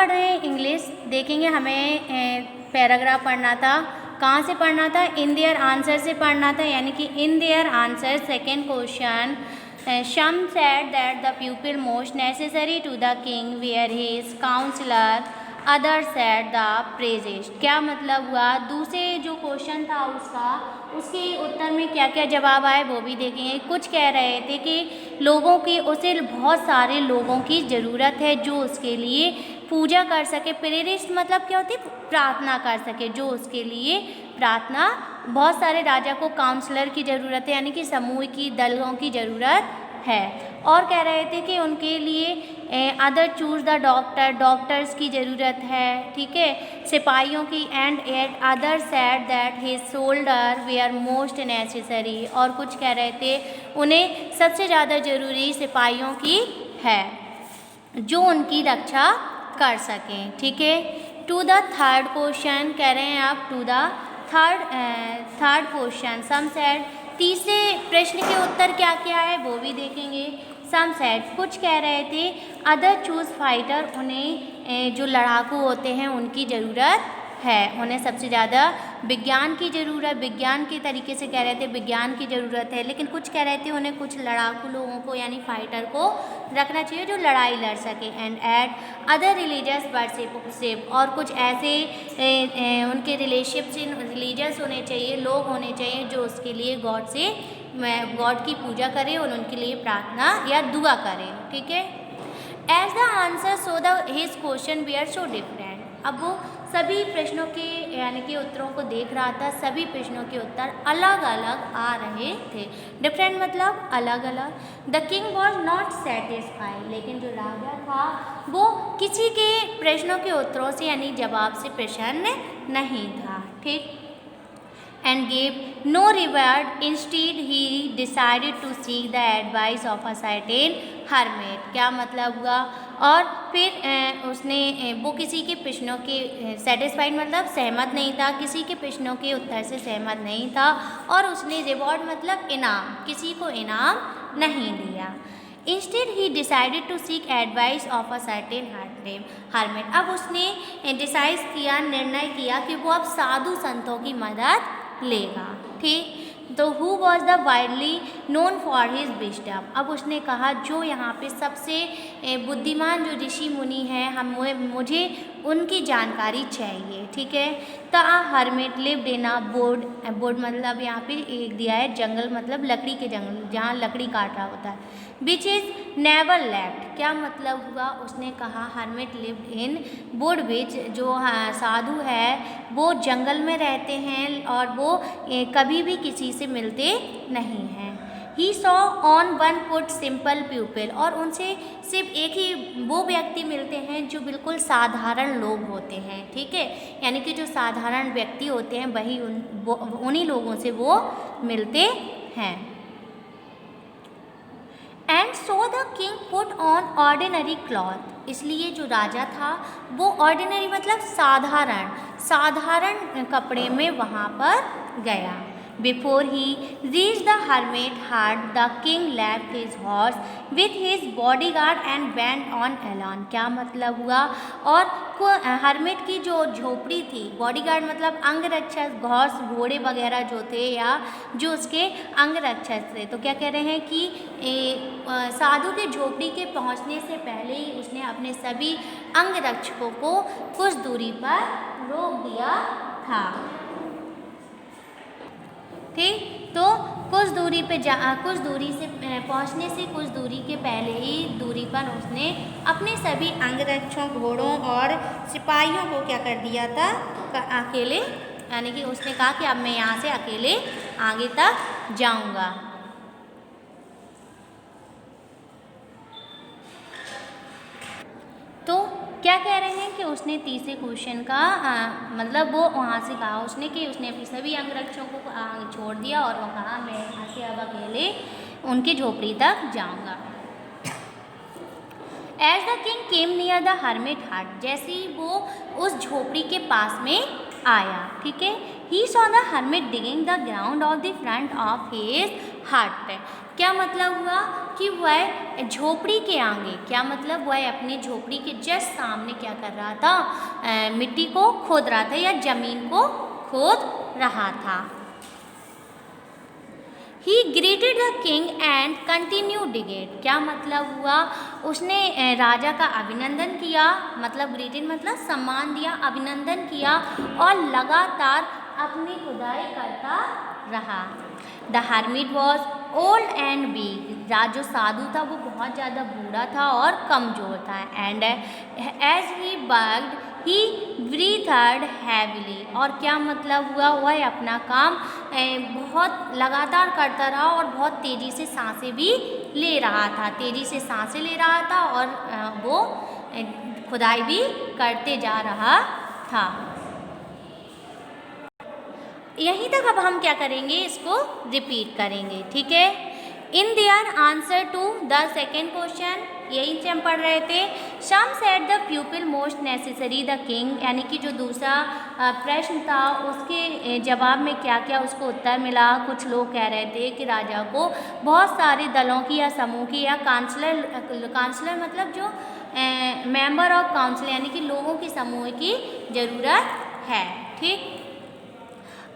पढ़ रहे हैं इंग्लिश, देखेंगे हमें पैराग्राफ पढ़ना था। कहाँ से पढ़ना था? इन देयर आंसर से पढ़ना था, यानी कि इन their answer second question, some said that the pupil most necessary to the king were his counselor, others said the praises। क्या मतलब हुआ? दूसरे जो क्वेश्चन था उसके उत्तर में क्या क्या जवाब आए वो भी देखेंगे। कुछ कह रहे थे कि लोगों की, उसे बहुत सारे लोगों की ज़रूरत है जो उसके लिए पूजा कर सके। प्रेरिस्ट मतलब क्या होती है? प्रार्थना कर सके, जो उसके लिए प्रार्थना। बहुत सारे राजा को काउंसलर की ज़रूरत है, यानी कि समूह की, दलों की ज़रूरत है। और कह रहे थे कि उनके लिए other choose the doctor, doctors की ज़रूरत है, ठीक है, सिपाहियों की। And at other said that his soldier way are most necessary. और कुछ कह रहे थे उन्हें सबसे ज़्यादा ज़रूरी सिपाहियों की है जो उनकी रक्षा कर सकें, ठीक है। टू द थर्ड क्वेश्चन कह रहे हैं आप, to the third question some said. तीसरे प्रश्न के उत्तर क्या क्या है वो भी देखेंगे। सम सेड, कुछ कह रहे थे अदर चूज फाइटर, उन्हें जो लड़ाकू होते हैं उनकी ज़रूरत है, उन्हें सबसे ज़्यादा विज्ञान की ज़रूरत, विज्ञान के तरीके से कह रहे थे विज्ञान की ज़रूरत है। लेकिन कुछ कह रहे थे उन्हें कुछ लड़ाकू लोगों को, यानी फाइटर को रखना चाहिए जो लड़ाई लड़ सके। And at other religious worship, और कुछ ऐसे उनके रिलीजियस होने चाहिए, लोग होने चाहिए जो उसके लिए गॉड की पूजा करें और उनके लिए प्रार्थना या दुआ करें, ठीक है। As the answer so the his question we are so different. अब वो सभी प्रश्नों के, यानी कि उत्तरों को देख रहा था, सभी प्रश्नों के उत्तर अलग अलग आ रहे थे। डिफरेंट मतलब अलग अलग। The king was not satisfied, लेकिन जो राजा था वो किसी के प्रश्नों के उत्तरों से, यानी जवाब से प्रसन्न नहीं था, ठीक। and gave no reward. Instead, he decided to seek the advice of a certain hermit। क्या मतलब हुआ? और फिर उसने वो किसी के प्रश्नों के सेटिस्फाइड मतलब सहमत नहीं था, किसी के प्रश्नों के उत्तर से सहमत नहीं था, और उसने रिवॉर्ड मतलब इनाम, किसी को इनाम नहीं दिया। Instead he decided to seek advice of a certain hermit। अब उसने डिसाइड किया, निर्णय किया कि वो अब साधु संतों की मदद लेगा, ठीक। तो who was the widely known for his wisdom. अब उसने कहा जो यहाँ पे सबसे बुद्धिमान जो ऋषि मुनि हैं, मुझे उनकी जानकारी चाहिए, ठीक है। The hermit lived in a board मतलब यहाँ पे एक दिया है जंगल, मतलब लकड़ी के जंगल, जहाँ लकड़ी काट रहा होता है। Which is never left. क्या मतलब हुआ? उसने कहा हर्मिट लिव्ड इन वुड, विच जो साधु है वो जंगल में रहते हैं और वो कभी भी किसी से मिलते नहीं हैं। He saw on one foot simple people, और उनसे सिर्फ एक ही वो व्यक्ति मिलते हैं जो बिल्कुल साधारण लोग होते हैं, ठीक है, यानी कि जो साधारण व्यक्ति होते हैं वही उन्हीं लोगों से वो मिलते हैं। And so the king put on ordinary cloth. इसलिए जो राजा था वो ऑर्डिनरी मतलब साधारण कपड़े में वहाँ पर गया। Before he reach the hermit hut the king left his horse with his bodyguard and went on alone. क्या मतलब हुआ? और हर्मिट की जो झोपड़ी थी, बॉडीगार्ड मतलब अंगरक्षक, हॉर्स घोड़े वगैरह जो थे या जो उसके अंगरक्षक थे। तो क्या कह रहे हैं कि साधु के झोपड़ी के पहुंचने से पहले ही उसने अपने सभी अंगरक्षकों को कुछ दूरी पर रोक दिया था, ठीक। तो कुछ दूरी से पहुंचने से कुछ दूरी के पहले ही दूरी पर उसने अपने सभी अंगरक्षकों, घोड़ों और सिपाहियों को क्या कर दिया था? अकेले, यानी कि उसने कहा कि अब मैं यहाँ से अकेले आगे तक जाऊँगा। तो क्या कह रहे हैं कि उसने तीसरे क्वेश्चन का मतलब वो वहाँ से कहा उसने कि उसने अपने सभी अंगरक्षकों को छोड़ दिया और वो कहा मैं यहाँ से अब अकेले उनकी झोपड़ी तक जाऊँगा। As the king came near the hermit hut, जैसे ही वो उस झोपड़ी के पास में आया, ठीक है, he saw the hermit digging the ground of the front of his हट। क्या मतलब हुआ कि वह झोपड़ी के आगे, क्या मतलब वह अपनी झोपड़ी के जस्ट सामने क्या कर रहा था, मिट्टी को खोद रहा था या जमीन को खोद रहा था। He greeted the king and continued digging। क्या मतलब हुआ, उसने राजा का अभिनंदन किया, मतलब ग्रीटेड मतलब सम्मान दिया, अभिनंदन किया और लगातार अपनी खुदाई करता रहा। The hermit was old and weak. जो साधु था वो बहुत ज़्यादा बूढ़ा था और कमज़ोर था। And as he worked he breathed heavily. और क्या मतलब हुआ, वह अपना काम बहुत लगातार करता रहा और बहुत तेज़ी से सांसें भी ले रहा था, तेज़ी से सांसें ले रहा था और वो खुदाई भी करते जा रहा था। यहीं तक अब हम क्या करेंगे, इसको रिपीट करेंगे, ठीक है। In their answer to the second question, यहीं से हम पढ़ रहे थे। Some said the pupil most necessary the king, यानी कि जो दूसरा प्रश्न था उसके जवाब में क्या क्या उसको उत्तर मिला। कुछ लोग कह रहे थे कि राजा को बहुत सारे दलों की या समूह की या काउंसलर मतलब जो मेंबर ऑफ काउंसिल यानी कि लोगों के समूह की ज़रूरत है, ठीक।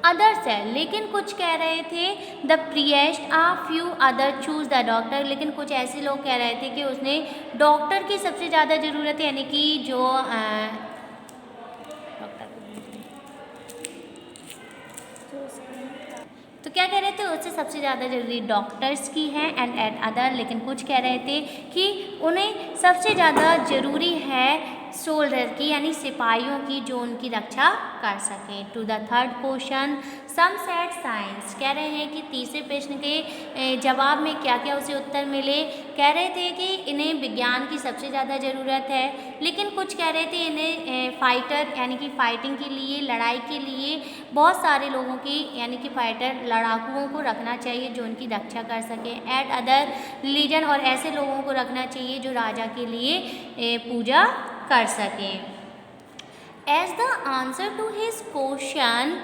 अदर्स है, लेकिन कुछ कह रहे थे the priest a few other choose the doctor, लेकिन कुछ ऐसे लोग कह रहे थे कि उसने डॉक्टर की सबसे ज़्यादा ज़रूरत है, यानी कि जो तो क्या कह रहे थे, उससे सबसे ज़्यादा ज़रूरी डॉक्टर्स की है एंड एट अदर, लेकिन कुछ कह रहे थे कि उन्हें सबसे ज़्यादा ज़रूरी है सोल्जर की यानी सिपाहियों की जो उनकी रक्षा कर सकें। To the third question some said science, कह रहे हैं कि तीसरे प्रश्न के जवाब में क्या क्या उसे उत्तर मिले। कह रहे थे कि इन्हें विज्ञान की सबसे ज़्यादा ज़रूरत है, लेकिन कुछ कह रहे थे इन्हें फाइटर यानी कि फाइटिंग के लिए, लड़ाई के लिए बहुत सारे लोगों की यानी कि फाइटर लड़ाकुओं को रखना चाहिए जो उनकी रक्षा कर सके। एट अदर रिलीजन, और ऐसे लोगों को रखना चाहिए जो राजा के लिए पूजा कर सकें। As the answer to his question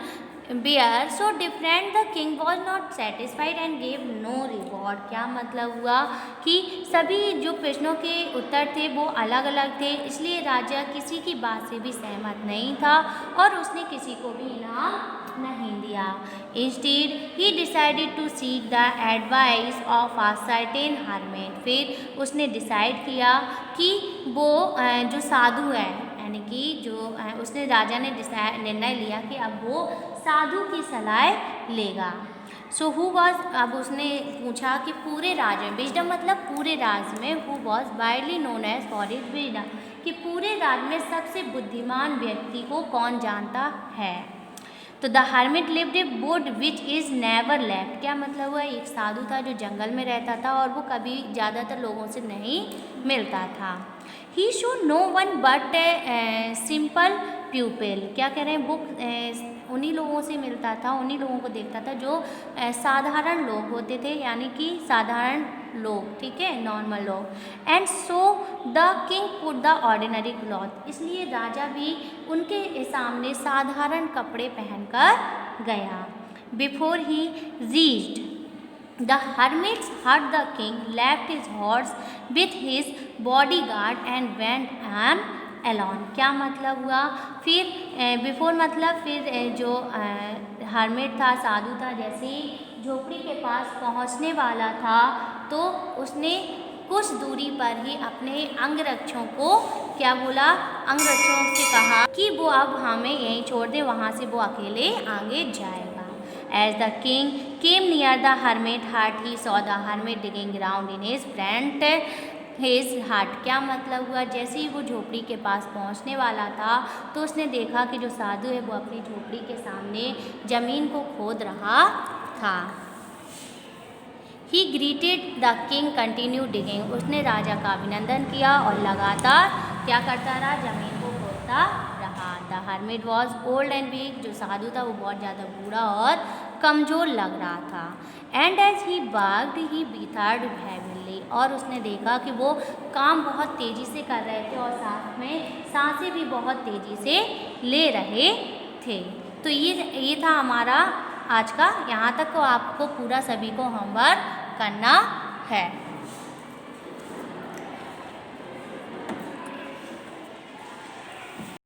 bear so different the king was not satisfied and gave no reward. क्या मतलब हुआ कि सभी जो प्रश्नों के उत्तर थे वो अलग अलग थे, इसलिए राजा किसी की बात से भी सहमत नहीं था और उसने किसी को भी इनाम नहीं दिया। Instead he decided to seek the advice of a certain hermit. फिर उसने डिसाइड किया कि वो जो साधु है यानी कि जो उसने राजा ने निर्णय लिया कि अब वो साधु की सलाह लेगा। सो हु वॉज, अब उसने पूछा कि पूरे राज्य में, विजडम मतलब पूरे राज्य में, who was widely known as for his wisdom, कि पूरे राज्य में सबसे बुद्धिमान व्यक्ति को कौन जानता है। तो the hermit lived A would which is never left. क्या मतलब हुआ, एक साधु था जो जंगल में रहता था और वो कभी ज़्यादातर लोगों से नहीं मिलता था। He show no one but simple pupil. क्या कह रहे हैं, वो उन्हीं लोगों से मिलता था, उन्हीं लोगों को देखता था जो साधारण लोग होते थे, यानी कि साधारण लोग, ठीक है, नॉर्मल लोग। And so the king put the ordinary cloth, इसलिए राजा भी उनके सामने साधारण कपड़े पहनकर गया। Before he reached the hermits heard the king left his horse with his body guard and went on alone. क्या मतलब हुआ, फिर बिफोर मतलब फिर जो हर्मिट था, साधु था, जैसे ही झोपड़ी के पास पहुंचने वाला था तो उसने कुछ दूरी पर ही अपने अंगरक्षकों को क्या बोला, अंगरक्षकों से कहा कि वो अब हमें यहीं छोड़ दे, वहाँ से वो अकेले आगे जाएगा। As the king came near the hermit hut, he saw the hermit digging ground in his front his hut। क्या मतलब हुआ, जैसे ही वो झोपड़ी के पास पहुंचने वाला था तो उसने देखा कि जो साधु है वो अपनी झोपड़ी के सामने जमीन को खोद रहा था। He greeted the king, continued digging। उसने राजा का अभिनंदन किया और लगातार क्या करता रहा, जमीन को खोदता रहा। The hermit was old and weak। जो साधु था वो बहुत ज़्यादा बूढ़ा और कमज़ोर लग रहा था। And as he worked, he breathed heavily। और उसने देखा कि वो काम बहुत तेज़ी से कर रहे थे और साथ में सांसें भी बहुत तेज़ी से ले रहे थे। तो ये था हमारा आज का यहाँ तक को आपको पूरा सभी को होमवर्क करना है।